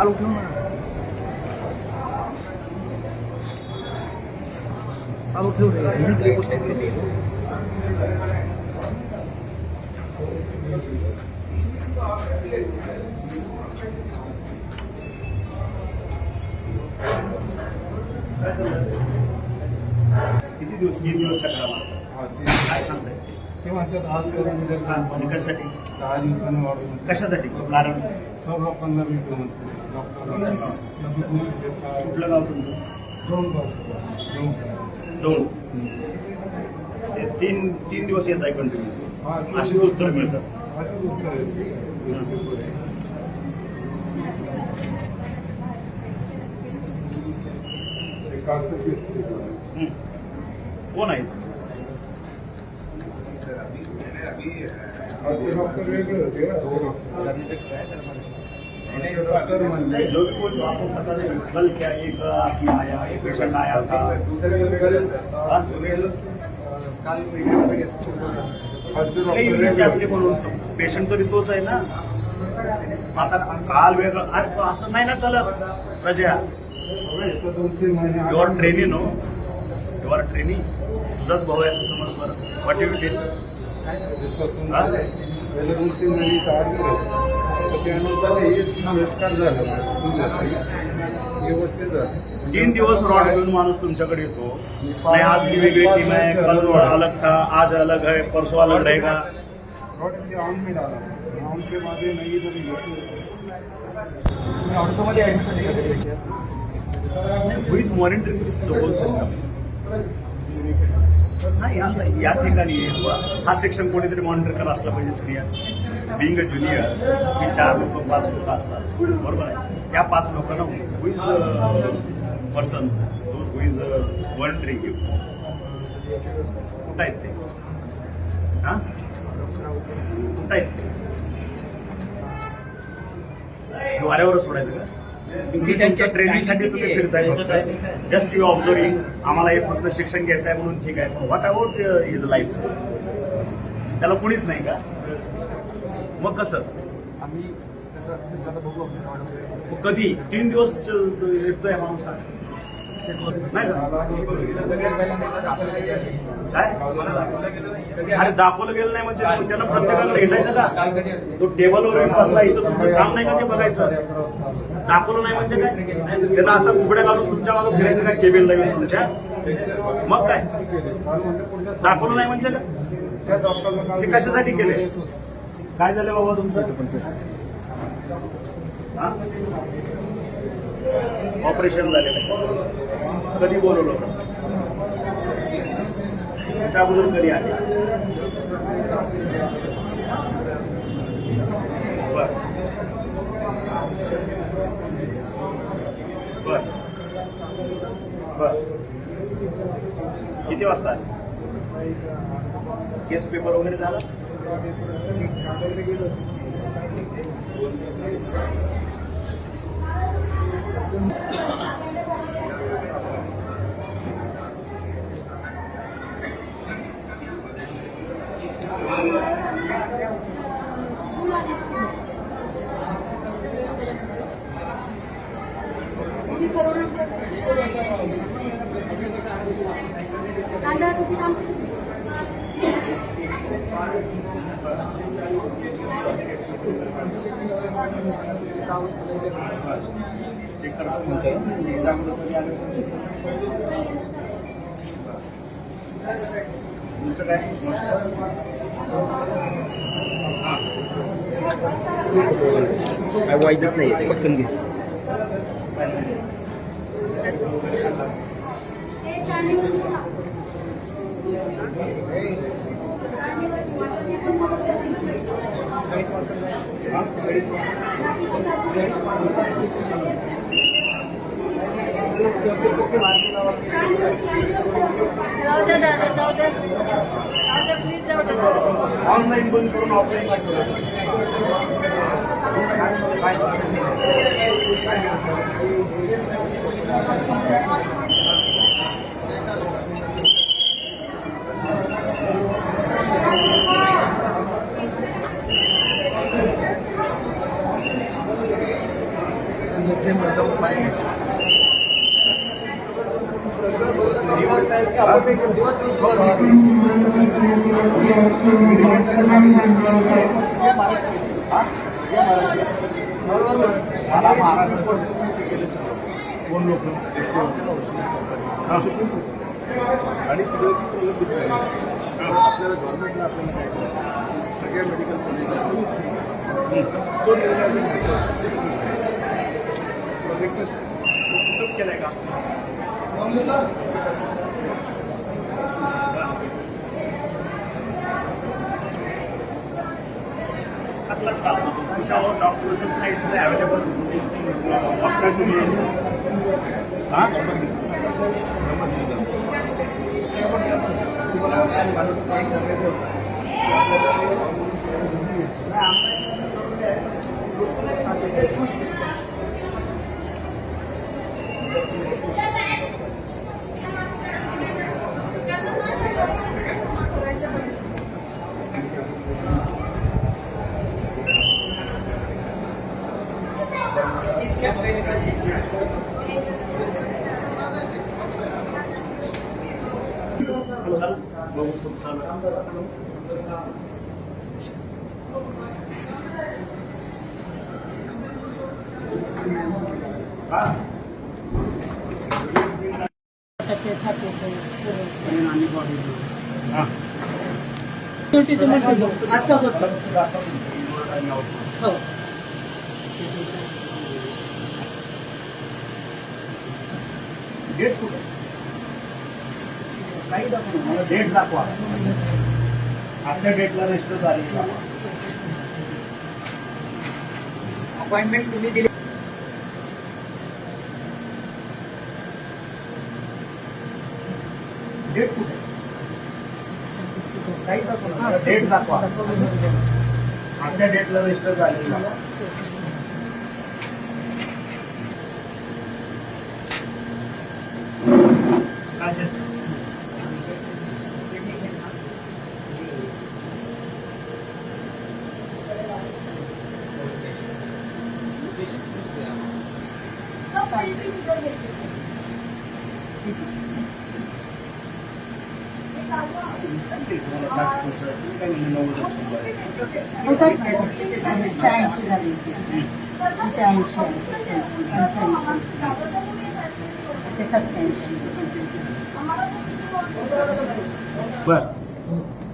चालू ठेवू ना. चालू ठेव रे. किती दिवस 3 दिवस चक्राला काय सांगताय ते म्हणतात आज करून जर म्हणजे कशासाठी 10 दिवसांनी वाढवून कशासाठी कारण सर्व लोकांना भेटू म्हणतो डॉक्टर कुठलं गाव तुमचं दोन ते तीन दिवस येत आहे कंटिन्यू अशी उत्तर मिळतात अशी उत्तर कालचं केस कोण आहे डॉक्टर वेगळे होते जो भी कुछ आपको पता नहीं कल क्या एक आदमी आया एक पेशेंट आया था जास्त म्हणून पेशंट तरी तोच आहे ना आता काल वेगळं अरे असं नाही ना चालत प्रजा your training no your training तुझाच भाऊ आहे असं समज बरं व्हॉट यू टेल पहिले 2-3 महिने काढले त्यानंतर हेच नमस्कार झाला व्यवस्थित झालं 3 दिवस रॉड घेऊन माणूस तुमच्याकडे येतो नाही आज की वेगळी टीम आहे कल रॉड अलग था आज अलग है परसों अलग रहेगा रॉड के ऑन में डाला ऑन के बाद नहीं इधर who is monitoring this the whole system नाही या ठिकाणी हा सेक्शन कोणीतरी मॉनिटर करत असला पाहिजे स्त्रिया बिंग अ ज्युनियर ही 4 लोक 5 लोक असतात बरोबर आहे त्या 5 लोकांना who is the person who is monitoring you कुठं आहेत ते हां कुठं आहेत ते वाऱ्यावर सोडायचं का तुम्ही त्यांच्या ट्रेनिंगसाठी तुम्ही फिरताय जस्ट यू ऑब्झर्विंग आम्हाला हे फक्त शिक्षण घ्यायचं आहे म्हणून ठीक आहे व्हॉट अबाउट इज लाईफ त्याला कुणीच नाही का मग कसं कधी 3 दिवस येतोय माणूस नाही काय अरे दाखवलं गेलं नाही म्हणजे त्याला प्रत्येकाला भेटायचं का तो टेबलवर येऊन बसला इथं तुमचं काम नाही का ते बघायचं दाखवलं नाही म्हणजे काय त्याला असं उघड्या घालून तुमच्या मागं फिरायचं काय केबलला येऊन तुमच्या मग काय दाखवलं नाही म्हणजे काय ते कशासाठी केले काय झालं बाबा तुमचं ऑपरेशन झालेलं कधी बोलवलं होतं त्याच्या अगोदर कधी आले बर बर बर किती वाजता केस पेपर वगैरे झाला चेक करा तुमचं काय काय वाईटच नाही पटकन घे ऑनलाईन बंद करून ऑफलाईन कोण लोक आणि प्रलंबित नाही. आपल्याला गव्हर्नमेंटला आपल्याला सगळ्या मेडिकल कॉलेजला कुठं केलंय का? कसला त्रास होतो तुमच्यावर डॉक्टर्सच नाही अवेलेबल डॉक्टर तुम्ही हा डेट कुठे काही दाखवा मला डेट दाखवा आजच्या डेटला रजिस्टर झाली अपॉइंटमेंट तुम्ही दिली डेट कुठे काही दाखवा डेट दाखवा आजच्या डेटला रजिस्टर झाली बर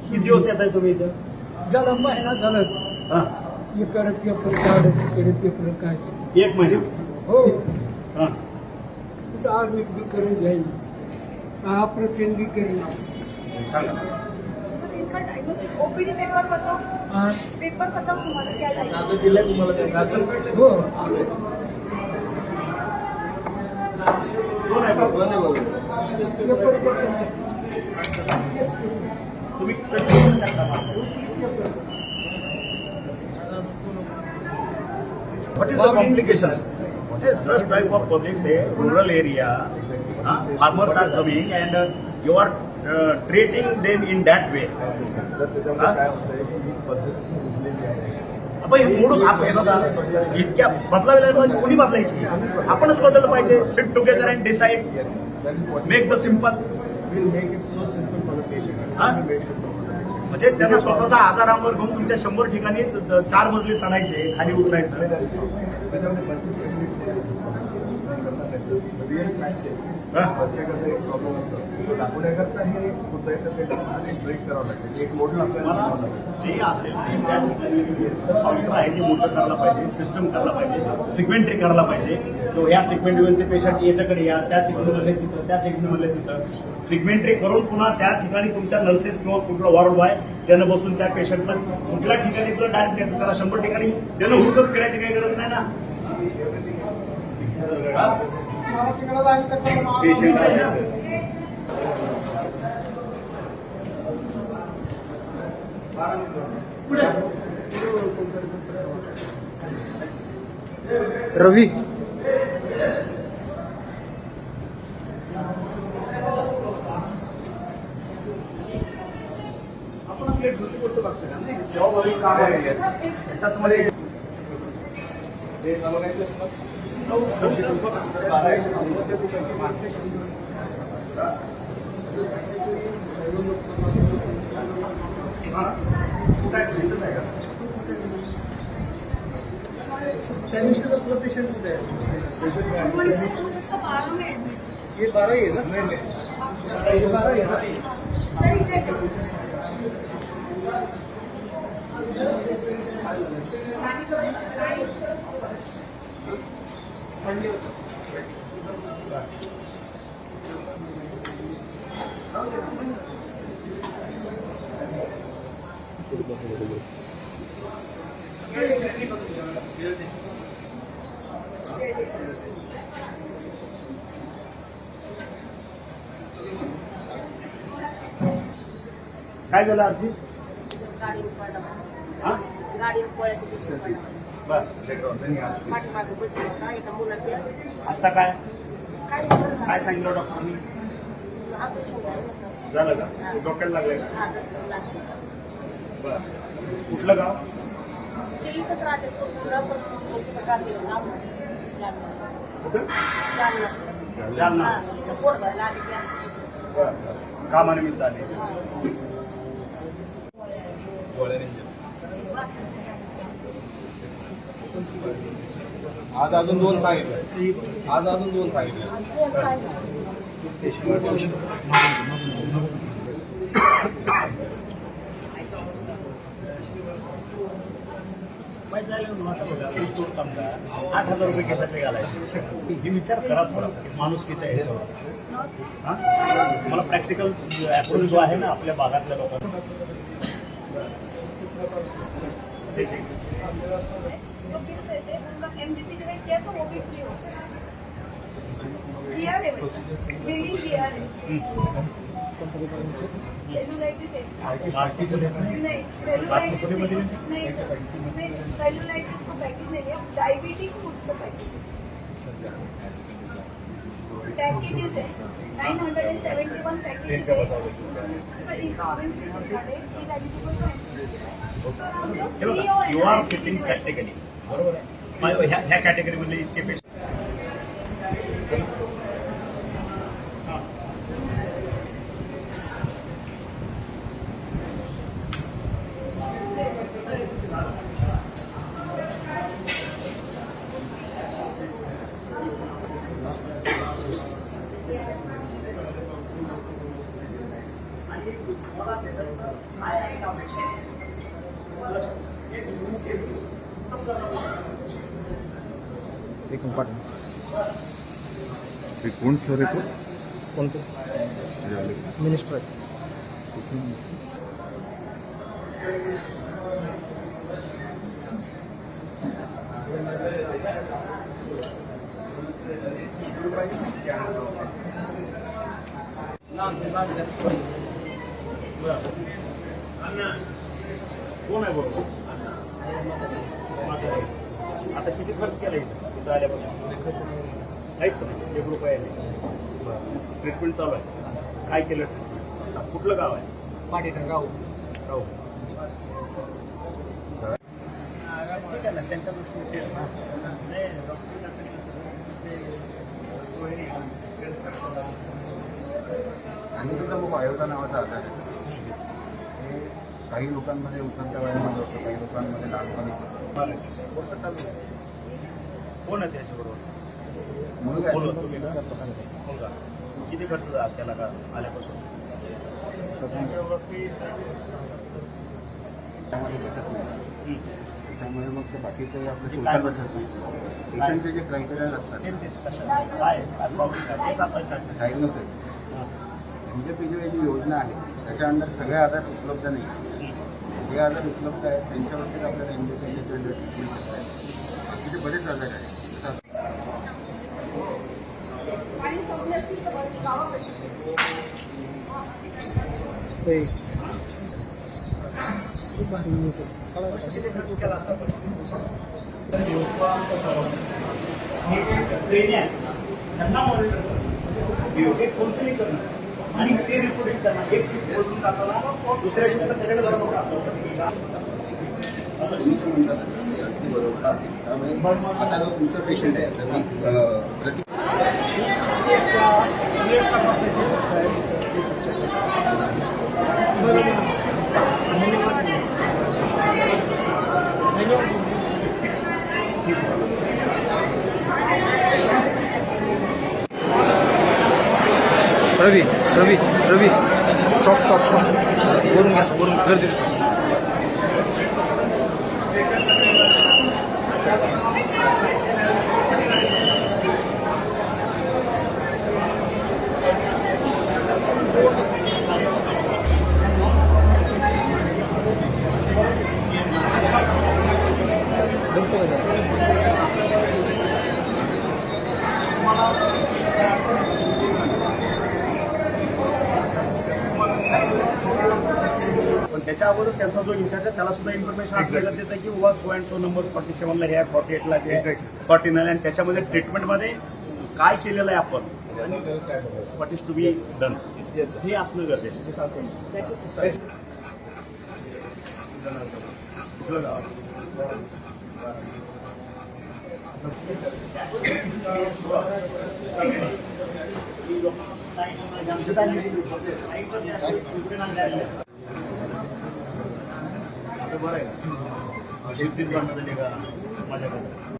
किती दिवस येत आहे तुम्ही इथं झालं महिना झालं हा इकडे पेपर काढत तिकडे पेपर काढत एक महिना हो हा कुठं आर्मी बी करून घ्यायला ऑपरेशन बी करेन सांगा ओपीडी पेपर खतम हा पेपर खतम तुम्हाला क्या टाइम दिलं तुम्हाला ते साधन हो कोण आहे बाबा? पेपर खतम. तुम्ही कधी येऊ शकता का? What is the complications? Such type of public say rural area, farmers are coming and you are treating them in that way. Sir त्याच्यामध्ये काय होतंय की ही पद्धत रुजलेली आहे. आपण हे मोडून आपण बघा इतक्या बदलायला पाहिजे कोणी बदलायची आपणच बदललं पाहिजे sit together and decide Yes, that is what make the simple will make it so simple for the patient. Huh? It makes it simple for the patient. म्हणजे त्यांना स्वतःचा आजारावर घेऊन तुमच्या 100 ठिकाणी 4 मजले चढायचे खाली उतरायचं त्याच्यामध्ये 25 रिअल फॅक्ट आहे प्रत्येकाचं एक प्रॉब्लेम असतं तो दाखवण्याकरता हे होतंय तर त्याच्यात आधी ब्रेक करावं लागेल एक मॉडेल मला आपल्याला जे असेल ते त्या ठिकाणी काउंटर आहे ते मोठं करायला पाहिजे सिस्टम करायला पाहिजे सिक्वेंटरी करायला पाहिजे सो ह्या सिक्वेंटरीमध्ये पेशंट याच्याकडे या त्या सिक्वेंटमध्ये तिथं त्या सिक्वेंटमध्ये तिथं सिक्वेंटरी करून पुन्हा त्या ठिकाणी तुमच्या नर्सेस किंवा कुठलं वॉर्ड बॉय त्यानं बसून त्या पेशंटला कुठल्या ठिकाणी तुला डायरेक्ट द्यायचं त्याला 100 ठिकाणी त्यानं हुकअप करायची काही गरज नाही ना पेशंट रवी सेवाभावी काम आहे त्याच्यामध्ये उसका 12 में admit. ये 12 ही है ना? ये 12 ही है ना? सर इधर काय झालं अर्जी? गाडी पडला हा? गाडी पोळ्याच्या दिवशी पडला बरं. पाठीमागे बसून होता एका मुलाची आता काय काय झालं? काय सांगितलं डॉक्टरांनी? ऑपरेशन झालं होतं. झालं का? डोक्याला लागलंय का? हा दर्शन लागलं. बरं. कुठलं गाव? ते इथंच राहते पूर्ण पण तिकडं गावी लांब कुठं? जालना जालना. हा इथं पोट भरला आले की अशी बरं. कामानिमित्त आले. आज अजून 2 सांगितलं. आज अजून 2 सांगितलं. कोण काय झालं? माहित झालं ना आता बघा, ऊस तोड कामगार 8,000 रुपये केसातले घालायचे. हे विचार करा थोडा माणुसकीच्या ह्याच्यावर. हा? मला प्रॅक्टिकल अप्रोच जो आहे ना आपल्या भागातल्या लोकांना ठीक आहे. जो बिल देते उनका एमडीपी जो है क्या तो वो भी फ्री होता है. जीआर है बिल्डिंग जीआर है. सेलुलाइटिस है. आरटीचं देत नाही. नहीं सेलुलाइटिस नहीं सर नहीं सेलुलाइटिस को पैकेज नहीं है. डायबिटिक फूड का पैकेज पैकेजेस है 971 पैकेजेस है. सर इनकम सरकार is eligible to you are fitting practically बरोबर आहे. ह्या कॅटेगरीमध्ये इतके पेशंट कोण सर आहे तो? कोणतं मिनिस्टर आहे. कोण आहे बरोबर? आता किती खर्च केला इथं आल्यापासून? काहीच नाही. 1 रुपया नाही. ट्रीटमेंट चालू आहे. काय केलं? कुठलं गाव आहे? पाटील राहू राहू ठीक आहे ना त्यांच्या दृष्टीने तेच ना. नाही आणि सुद्धा बघू आयोगा नावाचा आजार आहे. हे काही लोकांमध्ये उतरत्या वयामध्ये होतं, काही लोकांमध्ये लहानपणी होतं. चालू आहे. कोण आहे त्याच्याबरोबर? मुलगा बोलू आहे. तुम्ही ना. मुलगा. किती खर्च झाला त्याला का आल्यापासून? त्यामध्ये बसत नाही. त्यामुळे मग ते बाकीचे आपले काय सोशल बसत नाही? पेशंटचे जे क्रायटेरिया असतात तेच कशा काय प्रॉब्लेम काय तेच आपण चर्चा डायग्नोसिस एनजेपीची जी योजना आहे त्याच्या अंडर सगळे आधार उपलब्ध नाही. जे आजार उपलब्ध आहेत त्यांच्यावरतीच आपल्याला एनजेपीचे ट्रीटमेंट मिळू शकत आहे. तिथे बरेच आजार आहेत. आणि संपले असतील तर गावाकडे ते खूप भारी होतं. ट्रेन आहे त्यांना मॉनिटर काउन्सिलिंग करणं आणि ते रिपोर्टिंग करणं. एक शिफ्ट बसून जाताना दुसऱ्या शिफ्टला त्याच्याकडे जरा मोठा असतो. तुम्ही जे म्हणतात ते अगदी बरोबर आहे. त्यामुळे आता जो तुमचा पेशंट आहे तर मी प्रति रवी रवी रवी टॉप टॉप टॉप वरून घ्या वरून गर्दी दिसते. पण त्याच्या अगोदर त्यांचा जो इन्चार्ज आहे त्याला सुद्धा इन्फॉर्मेशन असणं गरजेचं आहे की बाबा सो अँड सो नंबर 47ला हे 48ला हे 49 आणि त्याच्यामध्ये ट्रीटमेंटमध्ये काय केलेलं आहे आपण आणि what is to be done हे असणं गरजेचं आहे. कुठलं गाव? बरं आहे का? 20-30 झाली का माझ्याकडे